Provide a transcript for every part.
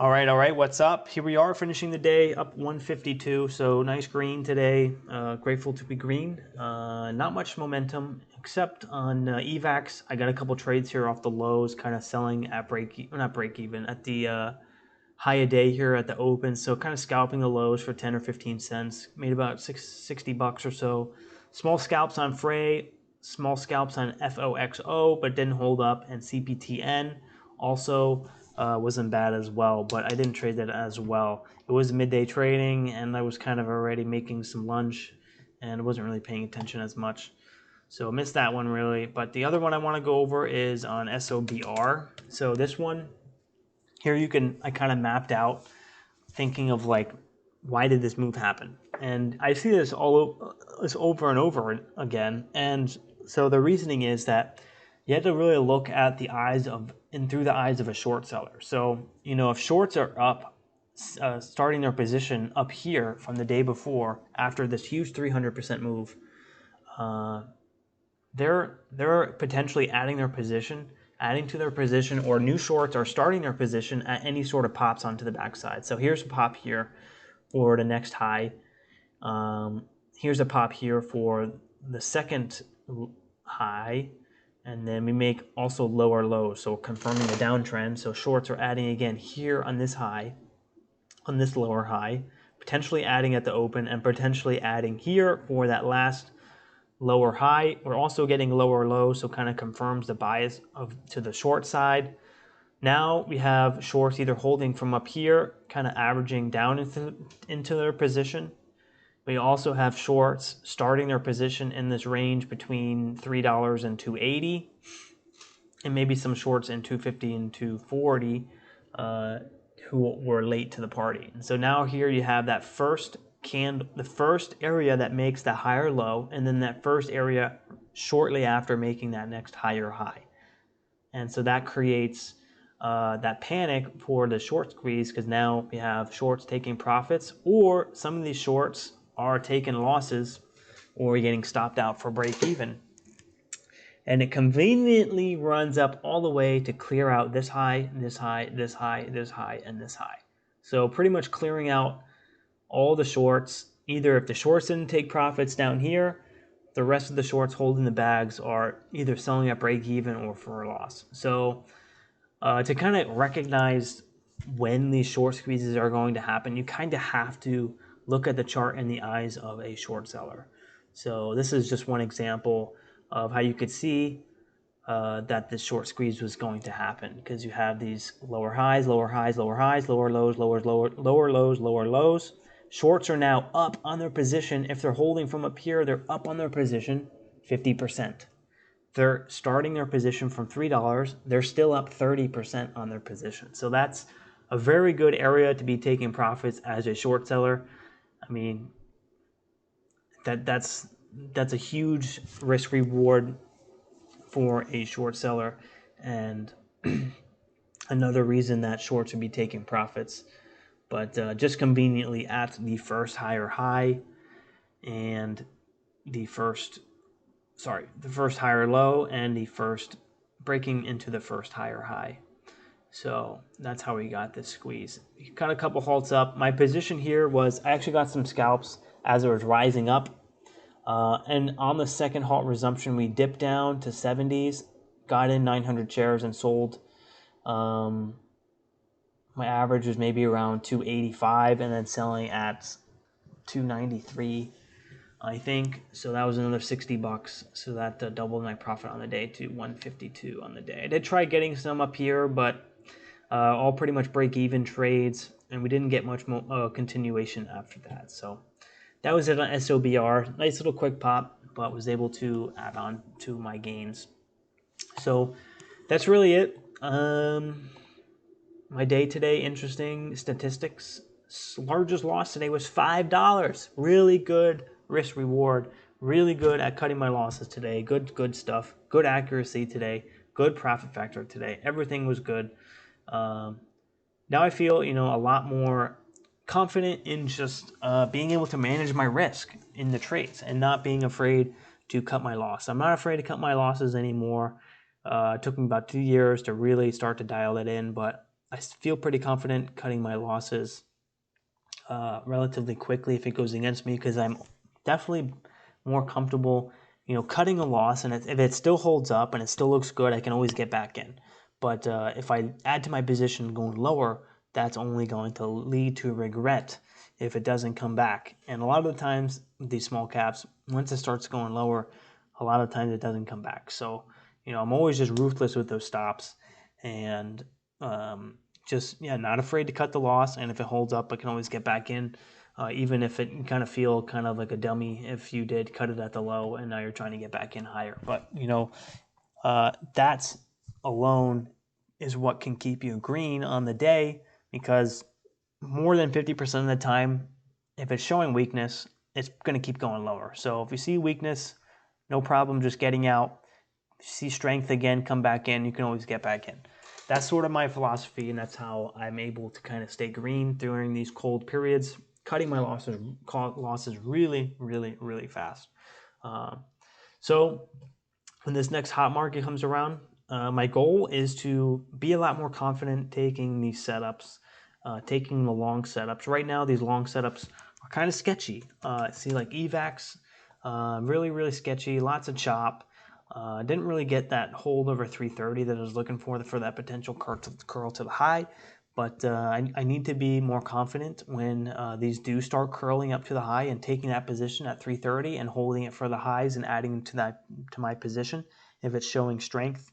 All right, what's up? Here we are finishing the day up 152, so nice green today. Grateful to be green. Not much momentum except on EVAX. I got a couple trades here off the lows, kind of selling at not break even, at the high a day here at the open. So kind of scalping the lows for 10 or 15 cents. Made about 60 bucks or so. Small scalps on Frey, small scalps on FOXO, but didn't hold up. And CPTN also wasn't bad as well, but I didn't trade that as well. It was midday trading, and I was kind of already making some lunch, and wasn't really paying attention as much. So missed that one really. But the other one I want to go over is on SOBR. So this one here I kind of mapped out thinking of like, why did this move happen? And I see this over and over again. And so the reasoning is that you have to really look at the eyes of and through the eyes of a short seller. So, if shorts are up, starting their position up here from the day before after this huge 300% move, they're potentially adding to their position, or new shorts are starting their position at any sort of pops onto the backside. So here's a pop here for the next high. Here's a pop here for the second high. And then we make also lower lows, so confirming the downtrend. So shorts are adding again here on this high, on this lower high, potentially adding at the open, and potentially adding here for that last lower high. We're also getting lower lows, so kind of confirms the bias to the short side. Now we have shorts either holding from up here, kind of averaging down into their position. We also have shorts starting their position in this range between $3 and $2.80, and maybe some shorts in $2.50 and $2.40 who were late to the party. And so now here you have that the first area that makes the higher low, and then that first area shortly after making that next higher high. And so that creates that panic for the short squeeze, because now we have shorts taking profits, or some of these shorts are taking losses or getting stopped out for break even. And it conveniently runs up all the way to clear out this high, this high, this high, this high, and this high. So pretty much clearing out all the shorts. Either if the shorts didn't take profits down here, the rest of the shorts holding the bags are either selling at break even or for a loss. So to kind of recognize when these short squeezes are going to happen, you kind of have to look at the chart in the eyes of a short seller. So this is just one example of how you could see that the short squeeze was going to happen, because you have these lower highs, lower highs, lower highs, lower lows, lower lows, lower lows. Shorts are now up on their position. If they're holding from up here, they're up on their position 50%. They're starting their position from $3. They're still up 30% on their position. So that's a very good area to be taking profits as a short seller. I mean, that's a huge risk reward for a short seller, and another reason that shorts would be taking profits. But just conveniently at the first higher high and the first higher low, and the first breaking into the first higher high. So that's how we got this squeeze. Got a couple halts up. My position here was, I actually got some scalps as it was rising up. And on the second halt resumption, we dipped down to 70s, got in 900 shares and sold. My average was maybe around 285, and then selling at 293, I think. So that was another 60 bucks. So that doubled my profit on the day to 152 on the day. I did try getting some up here, but all pretty much break-even trades, and we didn't get much continuation after that. So that was it on SOBR. Nice little quick pop, but was able to add on to my gains. So that's really it. My day today, interesting statistics. Largest loss today was $5. Really good risk reward. Really good at cutting my losses today. Good stuff. Good accuracy today. Good profit factor today. Everything was good. Now I feel, a lot more confident in just being able to manage my risk in the trades and not being afraid to cut my loss. I'm not afraid to cut my losses anymore. It took me about 2 years to really start to dial it in, but I feel pretty confident cutting my losses relatively quickly if it goes against me, because I'm definitely more comfortable, cutting a loss, and if it still holds up and it still looks good, I can always get back in. But if I add to my position going lower, that's only going to lead to regret if it doesn't come back. And a lot of the times, these small caps, once it starts going lower, a lot of times it doesn't come back. So, I'm always just ruthless with those stops, and just not afraid to cut the loss. And if it holds up, I can always get back in, even if it kind of feel kind of like a dummy if you did cut it at the low and now you're trying to get back in higher. But that's alone is what can keep you green on the day, because more than 50% of the time, if it's showing weakness, it's going to keep going lower. So if you see weakness, no problem just getting out. If you see strength again, come back in. You can always get back in. That's sort of my philosophy, and that's how I'm able to kind of stay green during these cold periods, cutting my losses really, really, really fast. So when this next hot market comes around, my goal is to be a lot more confident taking these setups, taking the long setups. Right now, these long setups are kind of sketchy. See, like EVAX, really, really sketchy, lots of chop. Didn't really get that hold over 330 that I was looking for that potential curl to the high. But I need to be more confident when these do start curling up to the high and taking that position at 330 and holding it for the highs and adding to my position if it's showing strength.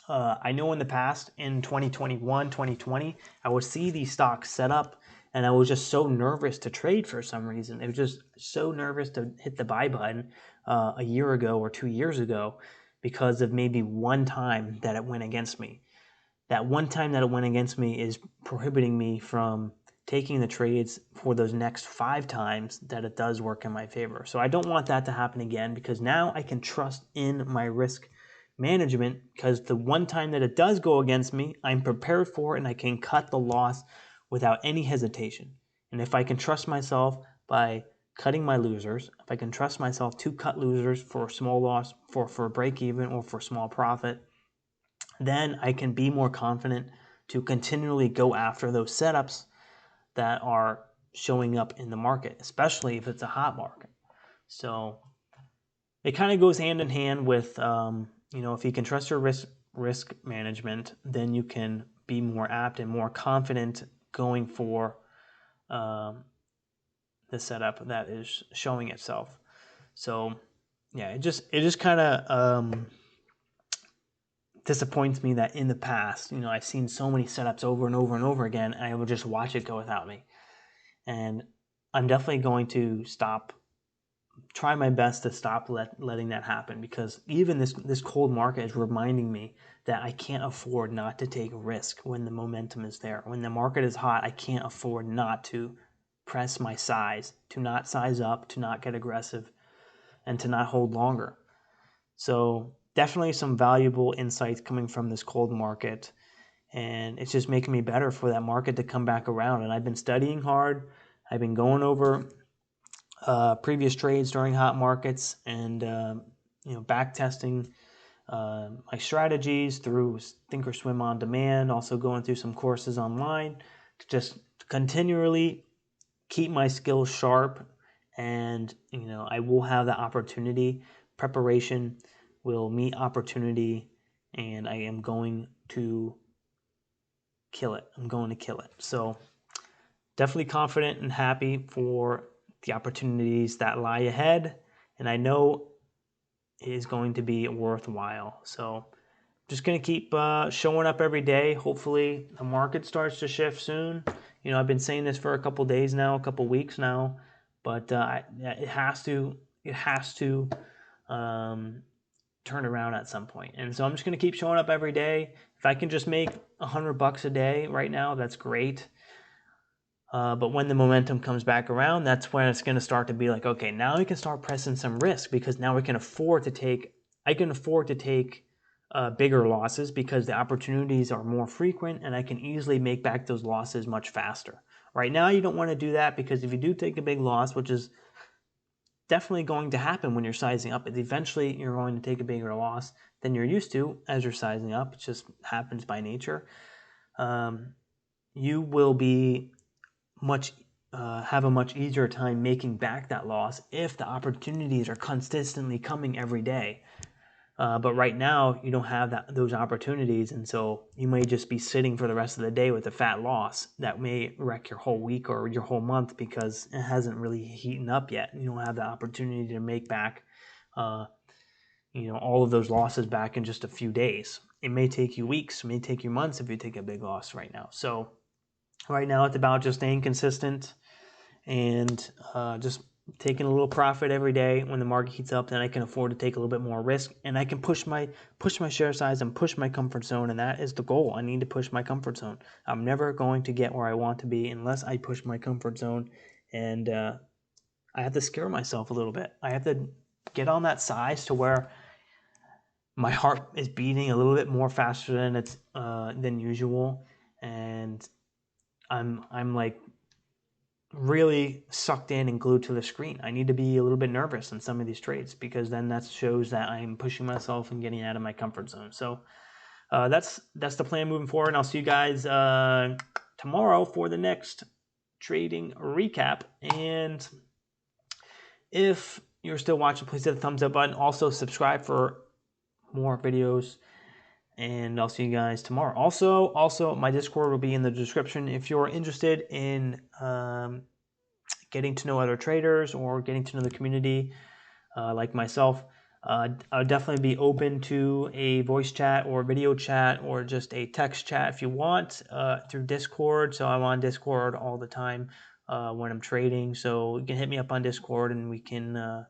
I know in the past, in 2021, 2020, I would see these stocks set up, and I was just so nervous to trade for some reason. I was just so nervous to hit the buy button a year ago or 2 years ago because of maybe one time that it went against me. That one time that it went against me is prohibiting me from taking the trades for those next 5 times that it does work in my favor. So I don't want that to happen again, because now I can trust in my risk management, because the one time that it does go against me, I'm prepared for it and I can cut the loss without any hesitation. And if I can trust myself by cutting my losers, if I can trust myself to cut losers for a small loss, for a break even, or for small profit, then I can be more confident to continually go after those setups that are showing up in the market, especially if it's a hot market. So it kind of goes hand in hand with, if you can trust your risk management, then you can be more apt and more confident going for the setup that is showing itself. So yeah, it just kind of disappoints me that in the past, I've seen so many setups over and over and over again, and I would just watch it go without me. And I'm definitely going to try my best to stop letting that happen, because even this cold market is reminding me that I can't afford not to take risk when the momentum is there. When the market is hot, I can't afford not to press my size, to not size up, to not get aggressive, and to not hold longer. So definitely some valuable insights coming from this cold market, and it's just making me better for that market to come back around. And I've been studying hard. I've been going over previous trades during hot markets, and back testing my strategies through Thinkorswim on demand, also going through some courses online to just continually keep my skills sharp. And I will have the opportunity. Preparation will meet opportunity, and I am going to kill it. I'm going to kill it. So definitely confident and happy for the opportunities that lie ahead, and I know it is going to be worthwhile. So just going to keep showing up every day. Hopefully the market starts to shift soon. I've been saying this for a couple days now, a couple weeks now, but it has to turn around at some point. And so I'm just going to keep showing up every day. If I can just make $100 a day right now, that's great. But when the momentum comes back around, that's when it's going to start to be like, okay, now we can start pressing some risk, because now I can afford to take bigger losses, because the opportunities are more frequent and I can easily make back those losses much faster. Right now, you don't want to do that, because if you do take a big loss, which is definitely going to happen when you're sizing up, eventually you're going to take a bigger loss than you're used to as you're sizing up. It just happens by nature. you will be have a much easier time making back that loss if the opportunities are consistently coming every day. But right now, you don't have those opportunities, and so you may just be sitting for the rest of the day with a fat loss that may wreck your whole week or your whole month because it hasn't really heated up yet. You don't have the opportunity to make back, all of those losses back in just a few days. It may take you weeks, it may take you months if you take a big loss right now. So right now, it's about just staying consistent and just taking a little profit every day. When the market heats up, then I can afford to take a little bit more risk, and I can push my share size and push my comfort zone, and that is the goal. I need to push my comfort zone. I'm never going to get where I want to be unless I push my comfort zone, and I have to scare myself a little bit. I have to get on that size to where my heart is beating a little bit more faster than usual, and I'm like really sucked in and glued to the screen. I need to be a little bit nervous in some of these trades because then that shows that I'm pushing myself and getting out of my comfort zone. So that's the plan moving forward. And I'll see you guys tomorrow for the next trading recap. And if you're still watching, please hit the thumbs up button. Also subscribe for more videos. And I'll see you guys tomorrow. Also, my Discord will be in the description if you're interested in getting to know other traders or getting to know the community like myself. I'll definitely be open to a voice chat or video chat or just a text chat if you want through Discord. So I'm on Discord all the time when I'm trading. So you can hit me up on Discord and we can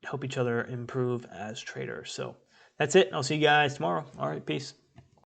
help each other improve as traders. So that's it. I'll see you guys tomorrow. All right, peace.